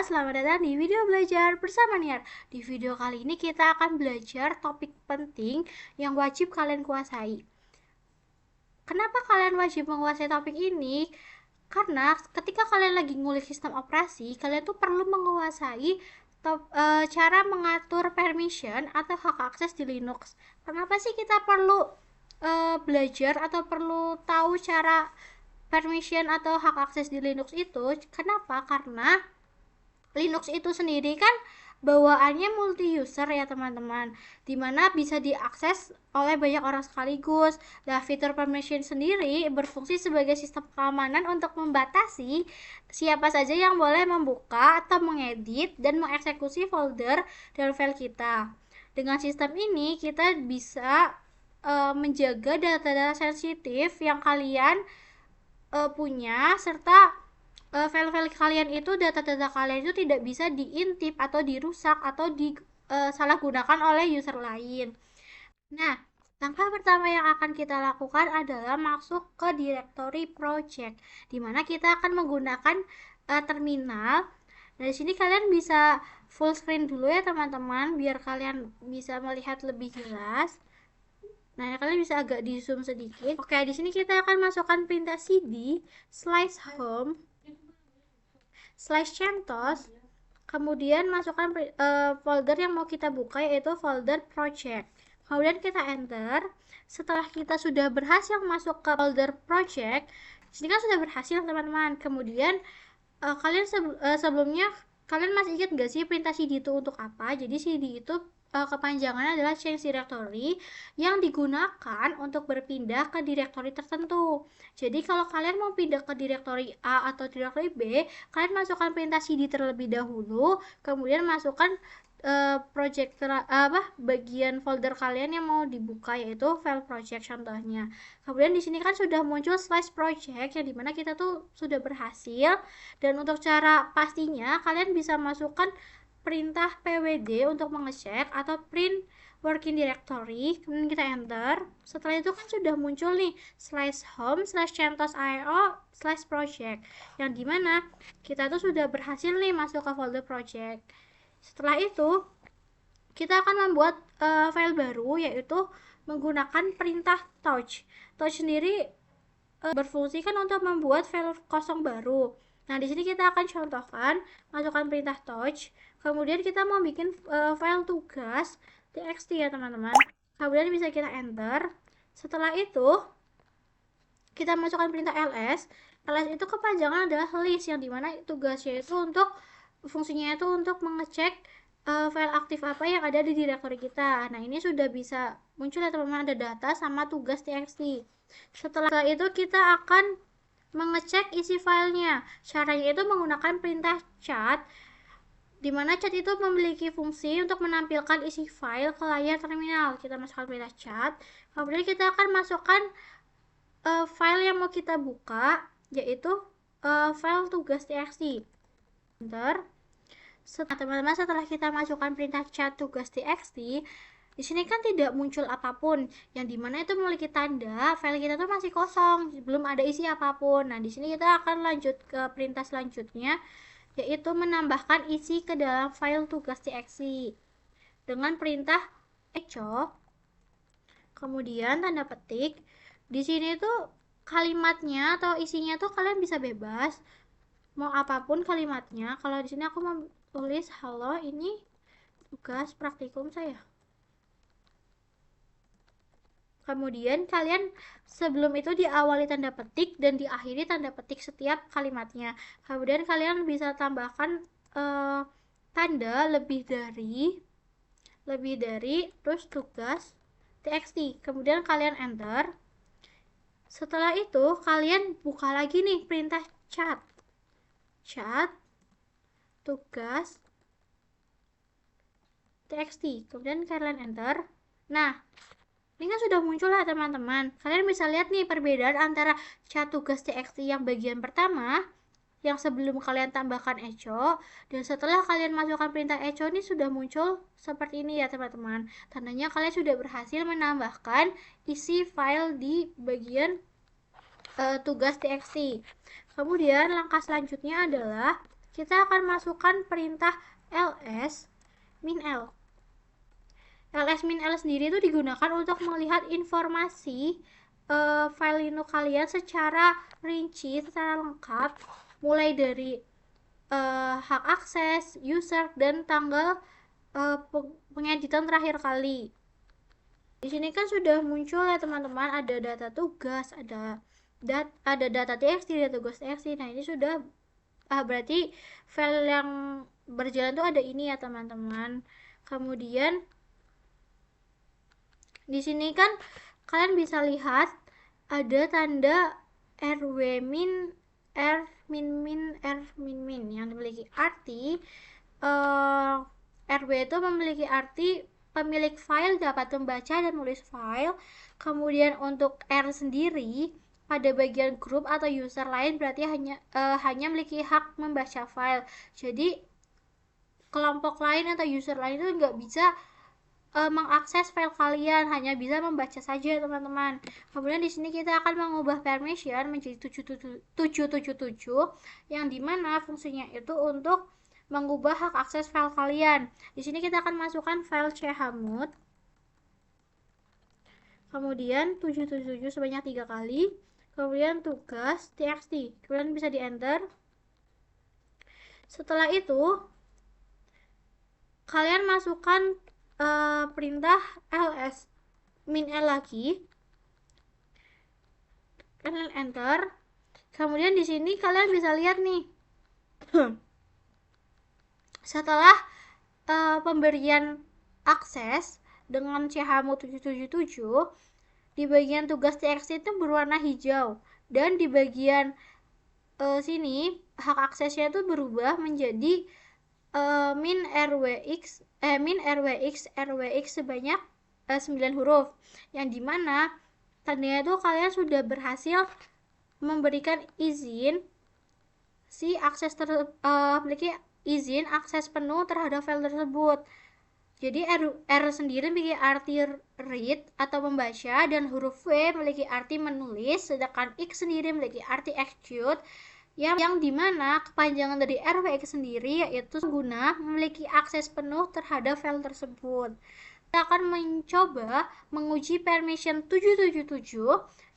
selamat datang di video belajar bersama Niar. Di video kali ini kita akan belajar topik penting yang wajib kalian kuasai. Kenapa kalian wajib menguasai topik ini? Karena ketika kalian lagi ngulik sistem operasi, kalian tuh perlu menguasai cara mengatur permission atau hak akses di Linux. Kenapa sih kita perlu belajar atau perlu tahu cara permission atau hak akses di Linux itu? Kenapa? Karena Linux itu sendiri kan bawaannya multi user ya teman-teman, dimana bisa diakses oleh banyak orang sekaligus. Nah, fitur permission sendiri berfungsi sebagai sistem keamanan untuk membatasi siapa saja yang boleh membuka atau mengedit dan mengeksekusi folder dan file kita. Dengan sistem ini kita bisa menjaga data-data sensitif yang kalian punya, serta file-file kalian itu, data-data kalian itu tidak bisa diintip atau dirusak atau disalahgunakan oleh user lain. Nah, langkah pertama yang akan kita lakukan adalah masuk ke directory project, dimana kita akan menggunakan terminal. Nah, di sini kalian bisa full screen dulu ya teman-teman, biar kalian bisa melihat lebih jelas. Nah, kalian bisa agak di zoom sedikit. Oke, di sini kita akan masukkan perintah cd /home/CentOS, kemudian masukkan folder yang mau kita buka, yaitu folder project. Kemudian kita enter. Setelah kita sudah berhasil masuk ke folder project, sini kan sudah berhasil teman-teman. Kemudian kalian sebelumnya kalian masih ingat gak sih perintah cd itu untuk apa? Jadi cd itu kepanjangannya adalah change directory yang digunakan untuk berpindah ke directory tertentu. Jadi kalau kalian mau pindah ke directory A atau directory B, kalian masukkan perintah cd terlebih dahulu, kemudian masukkan project bagian folder kalian yang mau dibuka, yaitu file project contohnya. Kemudian di sini kan sudah muncul /project yang dimana kita tuh sudah berhasil. Dan untuk cara pastinya kalian bisa masukkan perintah pwd untuk mengecek atau print working directory, kemudian kita enter. Setelah itu kan sudah muncul nih /home/centos.io/project yang dimana kita tuh sudah berhasil nih masuk ke folder project. Setelah itu kita akan membuat file baru, yaitu menggunakan perintah touch. Touch sendiri berfungsi kan untuk membuat file kosong baru. Nah, di sini kita akan contohkan masukkan perintah touch. Kemudian kita mau bikin file tugas txt ya teman-teman. Kemudian bisa kita enter. Setelah itu kita masukkan perintah ls. Ls itu kepanjangan adalah list, yang dimana tugasnya itu untuk fungsinya itu untuk mengecek file aktif apa yang ada di directory kita. Nah, ini sudah bisa muncul ya teman-teman, ada data sama tugas txt. Setelah itu kita akan mengecek isi filenya. Caranya itu menggunakan perintah cat, dimana cat itu memiliki fungsi untuk menampilkan isi file ke layar terminal. Kita masukkan perintah cat, kemudian kita akan masukkan file yang mau kita buka, yaitu file tugas txt. Enter. Teman-teman, setelah kita masukkan perintah cat tugas txt, di sini kan tidak muncul apapun, yang dimana itu memiliki tanda file kita tuh masih kosong, belum ada isi apapun. Nah, di sini kita akan lanjut ke perintah selanjutnya, yaitu menambahkan isi ke dalam file tugas txt dengan perintah echo, kemudian tanda petik. Di sini tuh kalimatnya atau isinya tuh kalian bisa bebas mau apapun kalimatnya. Kalau di sini aku mau tulis halo, ini tugas praktikum saya. Kemudian kalian sebelum itu diawali tanda petik dan diakhiri tanda petik setiap kalimatnya. Kemudian kalian bisa tambahkan tanda lebih dari terus tugas txt. Kemudian kalian enter. Setelah itu kalian buka lagi nih perintah cat tugas txt, kemudian kalian enter. Nah, ini kan sudah muncul lah teman-teman. Kalian bisa lihat nih perbedaan antara cat tugas txt yang bagian pertama, yang sebelum kalian tambahkan echo, dan setelah kalian masukkan perintah echo, ini sudah muncul seperti ini ya teman-teman. Tandanya kalian sudah berhasil menambahkan isi file di bagian tugas txt. Kemudian langkah selanjutnya adalah kita akan masukkan perintah ls min l. ls min l sendiri itu digunakan untuk melihat informasi file Linux kalian secara rinci, secara lengkap, mulai dari hak akses, user, dan tanggal pengeditan terakhir kali. Di sini kan sudah muncul ya teman-teman, ada data tugas, ada data txt, data tugas txt. Nah, ini sudah berarti file yang berjalan tuh ada ini ya teman-teman. Kemudian di sini kan kalian bisa lihat ada tanda rw min r min min r min min yang memiliki arti rw itu memiliki arti pemilik file dapat membaca dan menulis file. Kemudian untuk r sendiri pada bagian grup atau user lain berarti hanya memiliki hak membaca file. Jadi kelompok lain atau user lain itu nggak bisa mengakses file kalian, hanya bisa membaca saja teman-teman. Kemudian di sini kita akan mengubah permission menjadi 777 yang dimana fungsinya itu untuk mengubah hak akses file kalian. Di sini kita akan masukkan file chmod, kemudian 777 sebanyak 3 kali, kemudian tugas txt, kemudian bisa di enter. Setelah itu kalian masukkan perintah ls min l lagi, kalian enter. Kemudian di sini kalian bisa lihat nih setelah pemberian akses dengan chmod 777 di bagian tugas txt itu berwarna hijau, dan di bagian sini hak aksesnya itu berubah menjadi min rwx sebanyak 9 huruf, yang dimana tandanya itu kalian sudah berhasil memberikan izin si akses memiliki izin akses penuh terhadap file tersebut. Jadi R sendiri memiliki arti read atau membaca, dan huruf V memiliki arti menulis, sedangkan X sendiri memiliki arti execute, yang dimana kepanjangan dari RWX sendiri yaitu guna memiliki akses penuh terhadap file tersebut. Kita akan mencoba menguji permission 777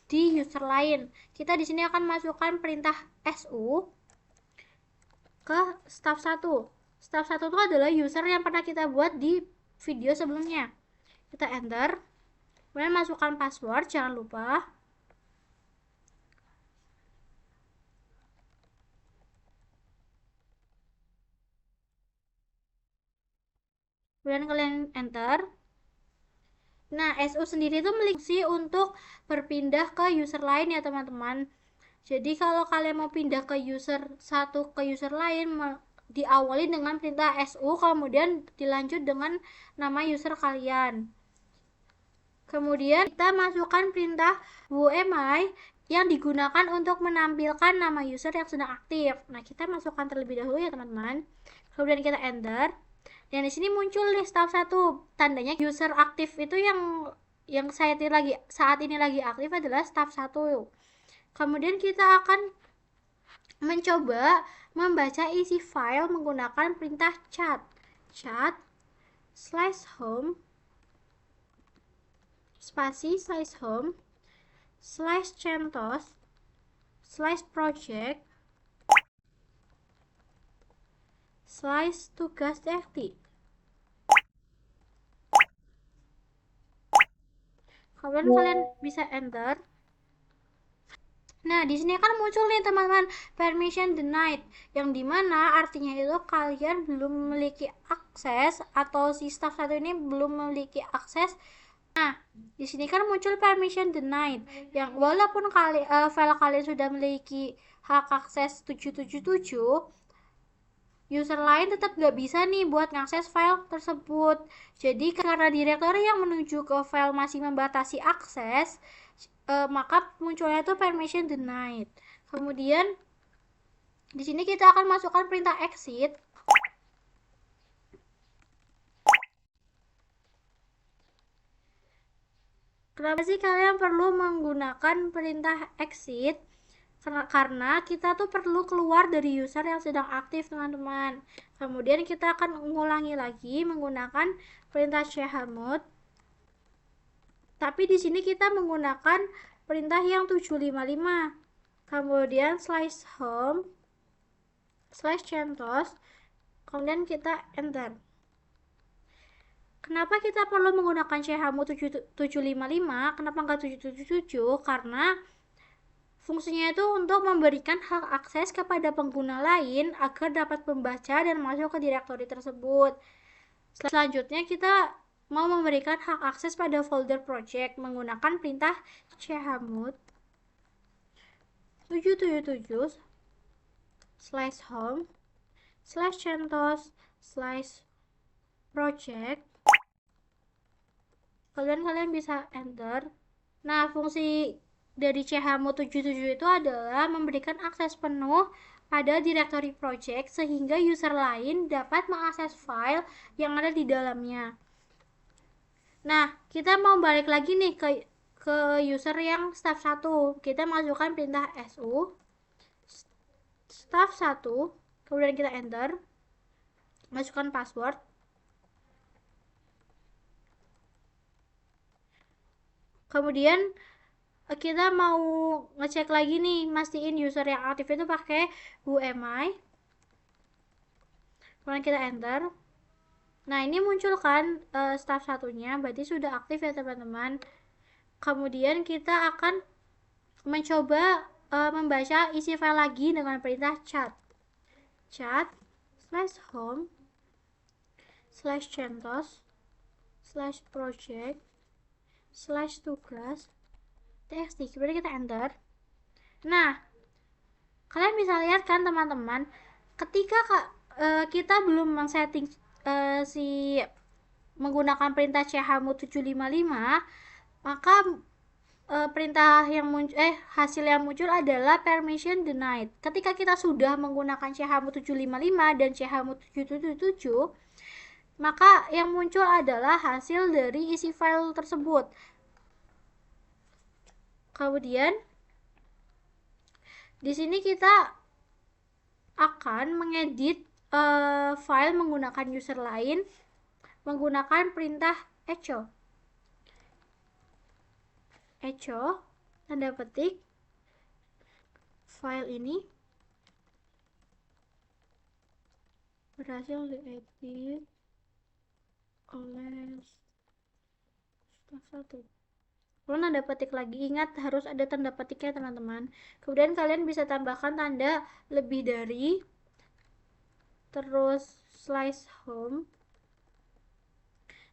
di user lain. Kita di sini akan masukkan perintah su ke staff 1. Staff 1 itu adalah user yang pernah kita buat di video sebelumnya. Kita enter, kemudian masukkan password, jangan lupa. Kemudian kalian enter. Nah, SU sendiri itu memiliki fungsi untuk berpindah ke user lain ya teman-teman. Jadi kalau kalian mau pindah ke user satu ke user lain, diawali dengan perintah SU, kemudian dilanjut dengan nama user kalian. Kemudian kita masukkan perintah whoami yang digunakan untuk menampilkan nama user yang sedang aktif. Nah, kita masukkan terlebih dahulu ya teman-teman. Kemudian kita enter. Dan di sini muncul nih staff 1, tandanya user aktif itu yang saat ini lagi aktif adalah staff 1. Kemudian kita akan mencoba membaca isi file menggunakan perintah chat /home spasi /home /centos /project /tugas txt. Kemudian kalian bisa enter. Nah, di sini kan muncul nih teman-teman permission denied, yang dimana artinya itu kalian belum memiliki akses atau si staff 1 ini belum memiliki akses. Nah, di sini kan muncul permission denied, yang walaupun file kalian sudah memiliki hak akses 777, user lain tetap nggak bisa nih buat ngakses file tersebut. Jadi karena direktori yang menuju ke file masih membatasi akses, maka munculnya itu permission denied. Kemudian di sini kita akan masukkan perintah exit. Kenapa sih kalian perlu menggunakan perintah exit? karena kita tuh perlu keluar dari user yang sedang aktif, teman-teman. Kemudian kita akan mengulangi lagi menggunakan perintah chmod. Tapi di sini kita menggunakan perintah yang 755. Kemudian slash home slash centos, kemudian kita enter. Kenapa kita perlu menggunakan chmod 755? Kenapa nggak 777? Karena fungsinya itu untuk memberikan hak akses kepada pengguna lain agar dapat membaca dan masuk ke direktori tersebut. Selanjutnya kita mau memberikan hak akses pada folder project menggunakan perintah chmod 777 slash home slash centos slash project. Kalian bisa enter. Nah, fungsi dari chmod 77 itu adalah memberikan akses penuh pada directory project sehingga user lain dapat mengakses file yang ada di dalamnya. Nah, kita mau balik lagi nih ke user yang staff 1. Kita masukkan perintah su staff 1, kemudian kita enter. Masukkan password. Kemudian kita mau ngecek lagi nih, mastiin user yang aktif itu pakai who am I. Kemudian kita enter. Nah, ini muncul kan staff satunya, berarti sudah aktif ya teman-teman. Kemudian kita akan mencoba membaca isi file lagi dengan perintah chat slash home slash centos slash project slash tugas txt. Kemudian kita enter. Nah, kalian bisa lihat kan teman-teman, ketika kita belum men-setting si menggunakan perintah chmod 755, maka perintah yang hasil yang muncul adalah permission denied. Ketika kita sudah menggunakan chmod 755 dan chmod 777, maka yang muncul adalah hasil dari isi file tersebut. Kemudian di sini kita akan mengedit file menggunakan user lain menggunakan perintah echo tanda petik file ini berhasil diedit oleh staff 1. Lalu tanda petik lagi, ingat harus ada tanda petiknya teman-teman. Kemudian kalian bisa tambahkan tanda lebih dari, terus slash home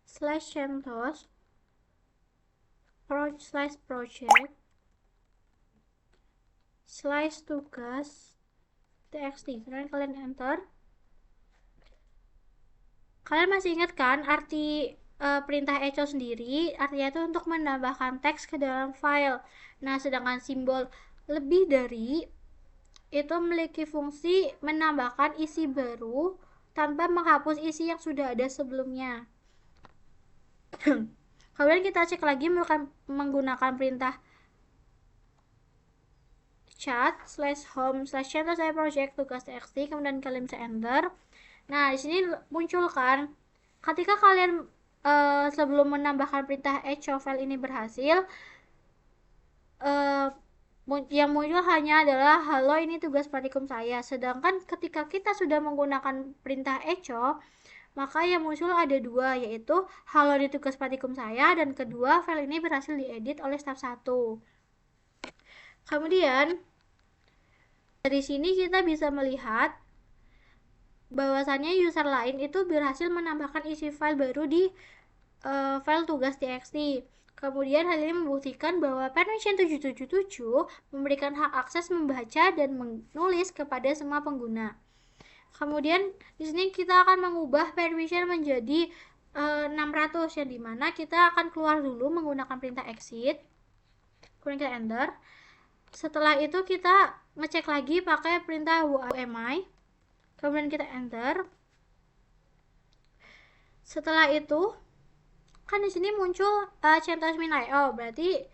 slash centos slash project slash tugas txt. Kemudian kalian enter. Kalian masih ingat kan arti perintah echo sendiri? Artinya itu untuk menambahkan teks ke dalam file. Nah, sedangkan simbol lebih dari itu memiliki fungsi menambahkan isi baru tanpa menghapus isi yang sudah ada sebelumnya. Kemudian kita cek lagi menggunakan perintah chat slash home slash centos slash project tugas txt. Kemudian kalian bisa enter. Nah, di sini muncul kan, ketika kalian sebelum menambahkan perintah echo file ini berhasil, yang muncul hanya adalah halo ini tugas praktikum saya. Sedangkan ketika kita sudah menggunakan perintah echo, maka yang muncul ada dua, yaitu halo ini tugas praktikum saya, dan kedua file ini berhasil diedit oleh staff 1. Kemudian dari sini kita bisa melihat bahwasannya user lain itu berhasil menambahkan isi file baru di file tugas txt. Kemudian hal ini membuktikan bahwa permission 777 memberikan hak akses membaca dan menulis kepada semua pengguna. Kemudian di sini kita akan mengubah permission menjadi 600, yang dimana kita akan keluar dulu menggunakan perintah exit. Kemudian kita enter. Setelah itu kita ngecek lagi pakai perintah whoami. Kemudian kita enter. Setelah itu kan di sini muncul centos min io, berarti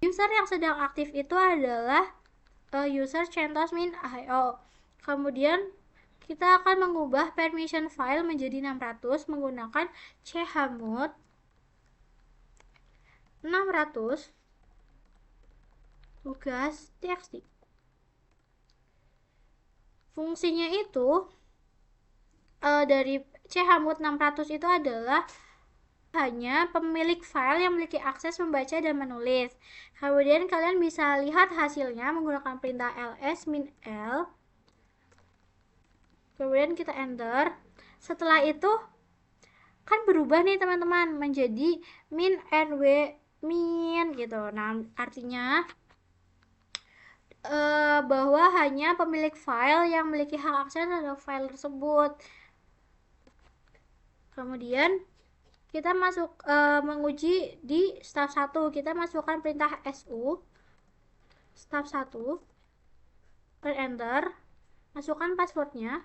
user yang sedang aktif itu adalah user centos min io. Kemudian kita akan mengubah permission file menjadi 600 menggunakan chmod 600 tugas txt. Fungsinya itu dari chmod 600 itu adalah hanya pemilik file yang memiliki akses membaca dan menulis. Kemudian kalian bisa lihat hasilnya menggunakan perintah ls min l. Kemudian kita enter. Setelah itu kan berubah nih teman-teman menjadi min rw min gitu. Nah, artinya bahwa hanya pemilik file yang memiliki hak akses terhadap file tersebut. Kemudian kita masuk menguji di staf 1. Kita masukkan perintah su staf 1, enter, masukkan passwordnya.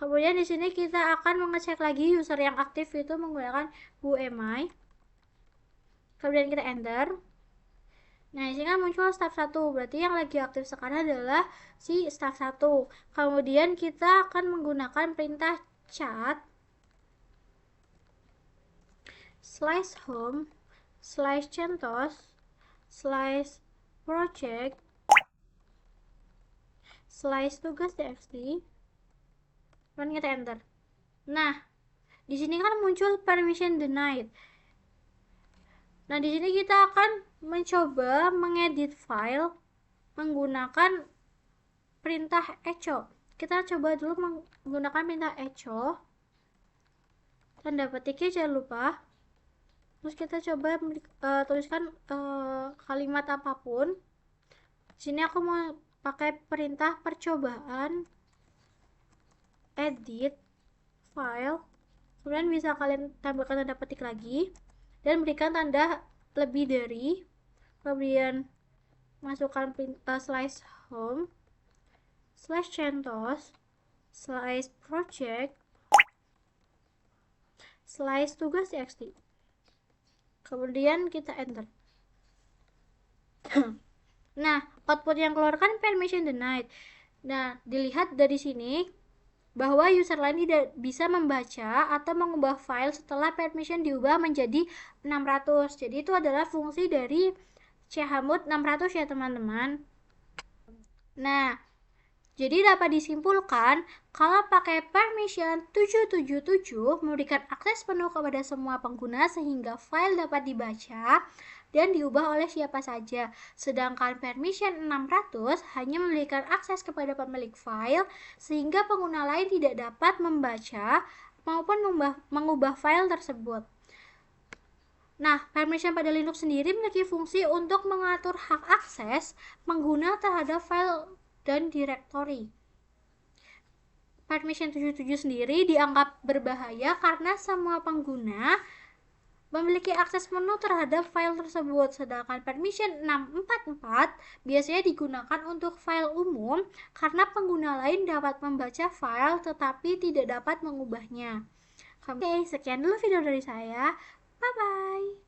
Kemudian di sini kita akan mengecek lagi user yang aktif itu menggunakan who am I. Kemudian kita enter. Nah, di sini kan muncul staf 1. Berarti yang lagi aktif sekarang adalah si staf 1. Kemudian kita akan menggunakan perintah chat /home /centos /project /tugas txt. Dan kita enter. Nah, di sini kan muncul permission denied. Nah, di sini kita akan mencoba mengedit file menggunakan perintah echo. Kita coba dulu menggunakan perintah echo. Tanda petiknya jangan lupa. Terus kita coba tuliskan kalimat apapun. Di sini aku mau pakai perintah percobaan edit file. Kemudian bisa kalian tambahkan tanda petik lagi dan berikan tanda lebih dari. Kemudian masukkan /home /centos /project /tugas txt. Kemudian kita enter. Nah, output yang keluar kan permission denied. Nah, dilihat dari sini bahwa user lain tidak bisa membaca atau mengubah file setelah permission diubah menjadi 600. Jadi itu adalah fungsi dari chmod 600 ya teman-teman. Nah, jadi dapat disimpulkan kalau pakai permission 777 memberikan akses penuh kepada semua pengguna sehingga file dapat dibaca dan diubah oleh siapa saja. Sedangkan permission 600 hanya memberikan akses kepada pemilik file sehingga pengguna lain tidak dapat membaca maupun mengubah file tersebut. Nah, permission pada Linux sendiri memiliki fungsi untuk mengatur hak akses pengguna terhadap file dan directory. Permission 77 sendiri dianggap berbahaya karena semua pengguna memiliki akses penuh terhadap file tersebut, sedangkan permission 644 biasanya digunakan untuk file umum karena pengguna lain dapat membaca file tetapi tidak dapat mengubahnya. Oke, sekian dulu video dari saya. Bye-bye.